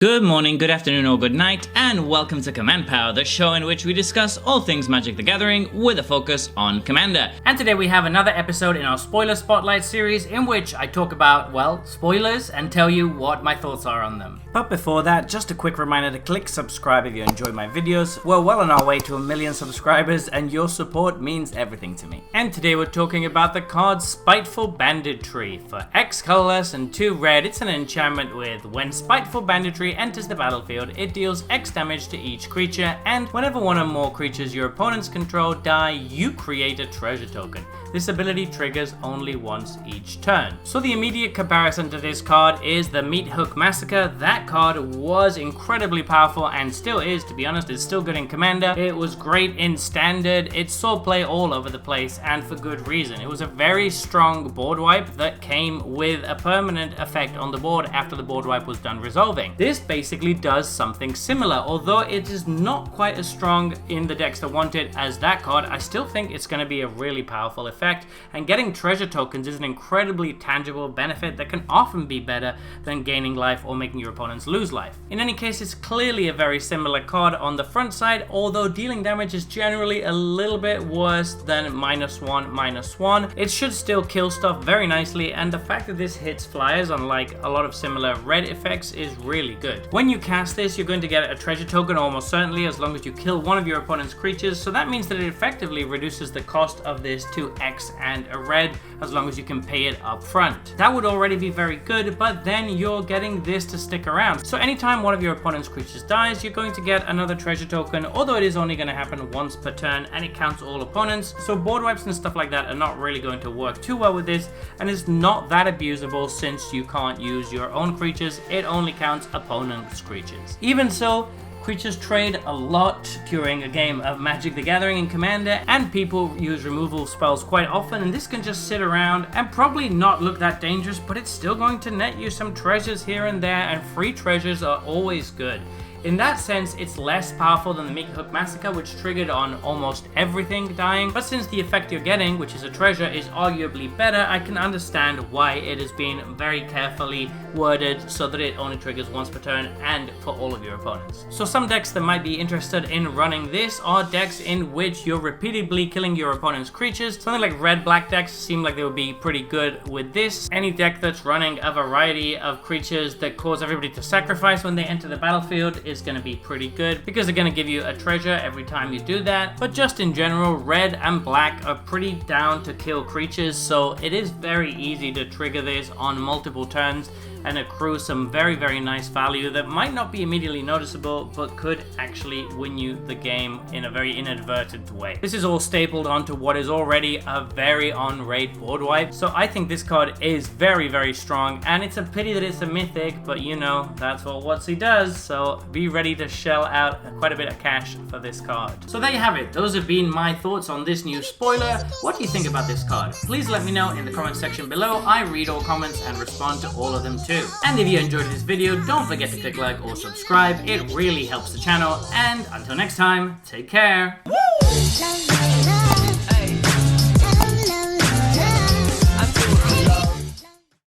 Good morning, good afternoon, or good night, and welcome to Command Power, the show in which we discuss all things Magic the Gathering with a focus on Commander. And today we have another episode in our Spoiler Spotlight series in which I talk about, well, spoilers and tell you what my thoughts are on them. But before that, just a quick reminder to click subscribe if you enjoy my videos. We're well on our way to 1 million subscribers and your support means everything to me. And today we're talking about the card Spiteful Banditry. For X colorless and 2 red, it's an enchantment with when Spiteful Banditry enters the battlefield, it deals X damage to each creature, and whenever one or more creatures your opponents control die, you create a treasure token. This ability triggers only once each turn. So the immediate comparison to this card is the Meat Hook Massacre. That card was incredibly powerful and still is, to be honest. It's still good in Commander. It was great in Standard. It saw play all over the place and for good reason. It was a very strong board wipe that came with a permanent effect on the board after the board wipe was done resolving. This basically does something similar, although it is not quite as strong in the decks that want it as that card. I still think it's going to be a really powerful effect, and getting treasure tokens is an incredibly tangible benefit that can often be better than gaining life or making your opponents lose life. In any case, it's clearly a very similar card on the front side, although dealing damage is generally a little bit worse than -1/-1. It should still kill stuff very nicely, and the fact that this hits flyers, unlike a lot of similar red effects, is really good. When you cast this, you're going to get a treasure token almost certainly as long as you kill one of your opponent's creatures, so that means that it effectively reduces the cost of this to X and a red as long as you can pay it up front. That would already be very good, but then you're getting this to stick around. So anytime one of your opponent's creatures dies, you're going to get another treasure token, although it is only going to happen once per turn and it counts all opponents. So board wipes and stuff like that are not really going to work too well with this, and it's not that abusable since you can't use your own creatures. It only counts opponent's creatures. Even so, creatures trade a lot during a game of Magic the Gathering in Commander, and people use removal spells quite often, and this can just sit around and probably not look that dangerous, but it's still going to net you some treasures here and there, and free treasures are always good. In that sense, it's less powerful than the Meat Hook Massacre, which triggered on almost everything dying, but since the effect you're getting, which is a treasure, is arguably better, I can understand why it has been very carefully worded so that it only triggers once per turn and for all of your opponents. So some decks that might be interested in running this are decks in which you're repeatedly killing your opponent's creatures. Something like red-black decks seem like they would be pretty good with this. Any deck that's running a variety of creatures that cause everybody to sacrifice when they enter the battlefield is going to be pretty good because they're going to give you a treasure every time you do that. But just in general, red and black are pretty down to kill creatures, so it is very easy to trigger this on multiple turns and accrue some very, very nice value that might not be immediately noticeable, but could actually win you the game in a very inadvertent way. This is all stapled onto what is already a very on-raid board wipe, so I think this card is very, very strong, and it's a pity that it's a mythic, but you know, that's what WotC does, so be ready to shell out quite a bit of cash for this card. So there you have it. Those have been my thoughts on this new spoiler. What do you think about this card? Please let me know in the comment section below. I read all comments and respond to all of them too. And if you enjoyed this video, don't forget to click like or subscribe. It really helps the channel. And until next time, take care. Woo!